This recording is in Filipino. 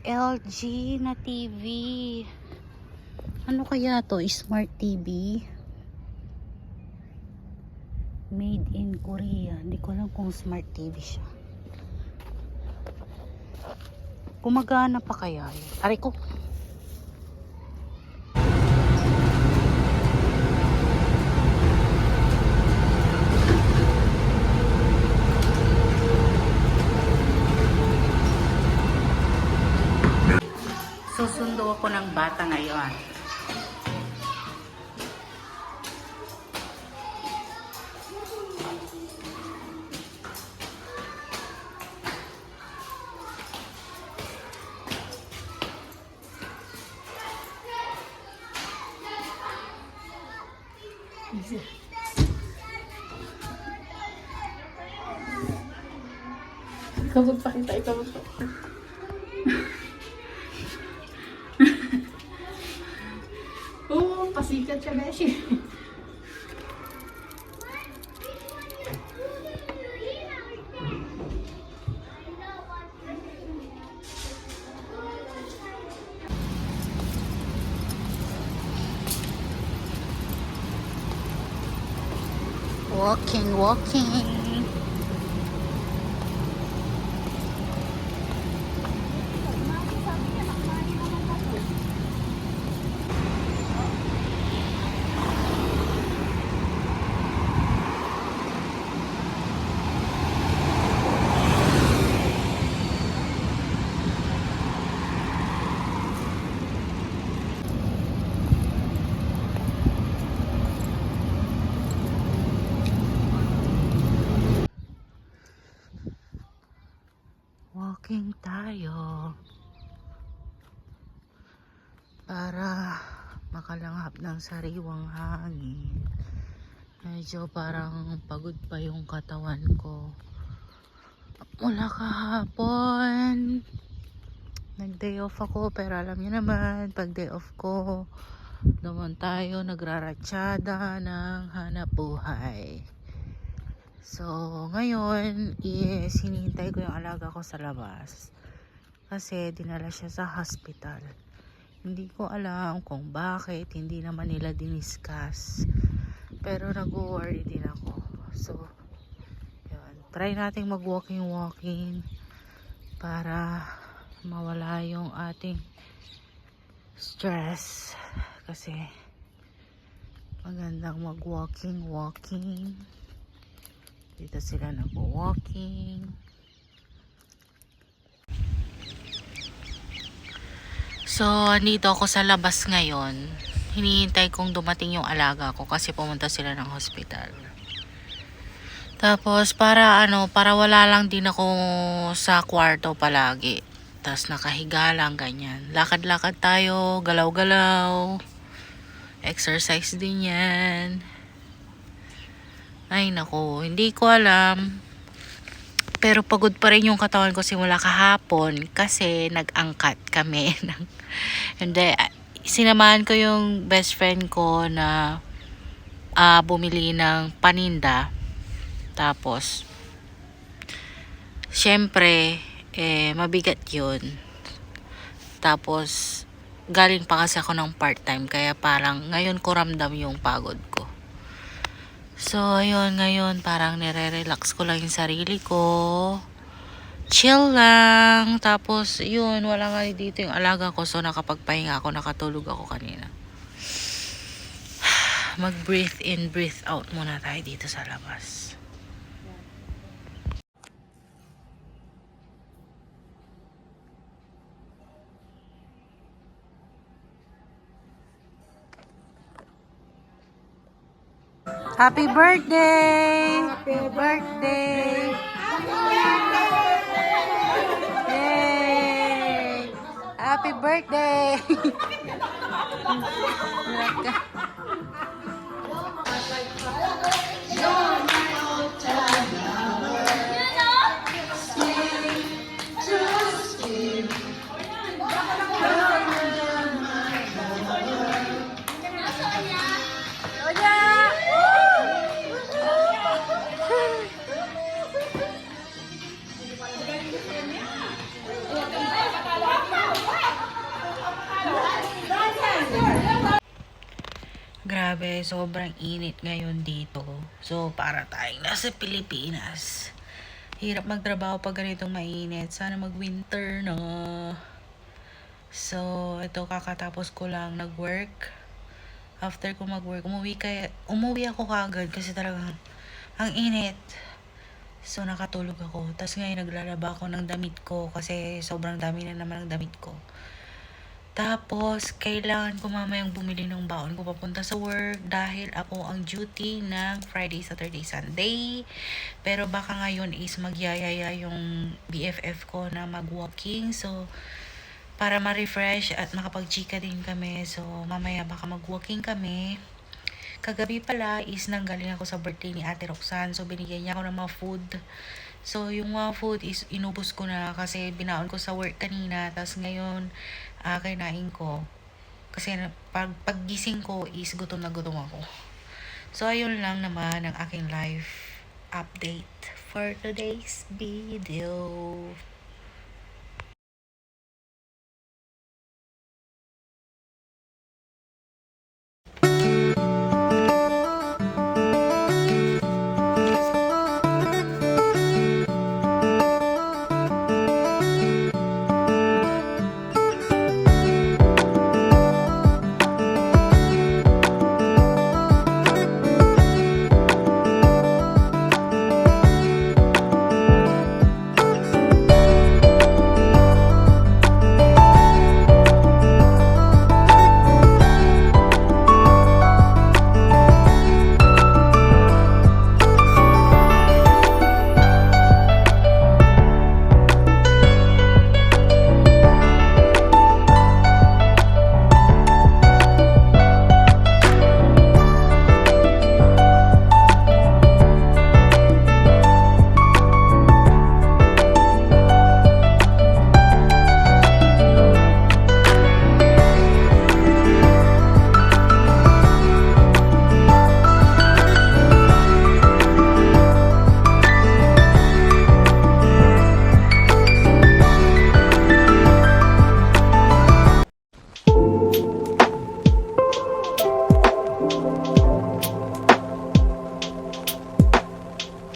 LG na TV. Ano kaya to? Smart TV? Made in Korea. Hindi ko alam kung smart TV siya. Gumagana pa kaya yun? Aray ko. Susundo ako ng bata ngayon. Ikaw magpakita, ikaw magpakita. Oo, pasikat siya, Beshi. Walking. Walking tayo para makalanghap ng sariwang hangin. Medyo parang pagod pa yung katawan ko mula kahapon. Nag day off ako, pero alam niyo naman, pag day off ko naman tayo nagraratsyada ng hanap buhay. So, ngayon is hinihintay ko yung alaga ko sa labas kasi dinala siya sa hospital. Hindi ko alam kung bakit, hindi naman nila diniscuss, pero nag-worry din ako. So, yun, try nating mag-walking para mawala yung ating stress kasi magandang mag-walking. Dito sila nag-walking. So, andito ako sa labas ngayon. Hinihintay kong dumating yung alaga ko kasi pumunta sila ng hospital. Tapos, para wala lang din ako sa kwarto palagi. Tapos, nakahiga lang, ganyan. Lakad-lakad tayo, galaw-galaw. Exercise din yan. Ay nako, hindi ko alam. Pero pagod pa rin yung katawan ko simula kahapon kasi nag-angkat kami. Hindi, sinamahan ko yung best friend ko na bumili ng paninda. Tapos, syempre, mabigat yun. Tapos, galing pa kasi ako ng part-time kaya parang ngayon ko ramdam yung pagod ko. So, ayun, ngayon, parang nire-relax ko lang yung sarili ko. Chill lang. Tapos, yun, wala nga dito yung alaga ko. So, nakapagpahinga ako, nakatulog ako kanina. Mag-breathe in, breathe out muna tayo dito sa labas. Happy birthday! Happy birthday! Yay! Happy birthday! Grabe, sobrang init ngayon dito. So, para tayong nasa Pilipinas. Hirap magtrabaho pag ganitong mainit. Sana mag-winter na. So, ito kakatapos ko lang nag-work. After ko mag-work, umuwi ako kagad kasi talagang ang init. So, nakatulog ako. Tapos ngayon naglalaba ako ng damit ko kasi sobrang dami na naman ng damit ko. Tapos, kailangan ko mamayang bumili ng baon ko papunta sa work dahil ako ang duty ng Friday, Saturday, Sunday. Pero baka ngayon is magyayaya yung BFF ko na mag-walking. So, para ma-refresh at makapag-chika din kami. So, mamaya baka mag-walking kami. Kagabi pala is nanggaling ako sa birthday ni Ate Roxanne. So, binigyan niya ako ng mga food. So, yung mga food is inubos ko na kasi binaon ko sa work kanina. Tapos ngayon, kinain ko. Kasi paggising ko is gutom na gutom ako. So, ayun lang naman ang aking life update for today's video.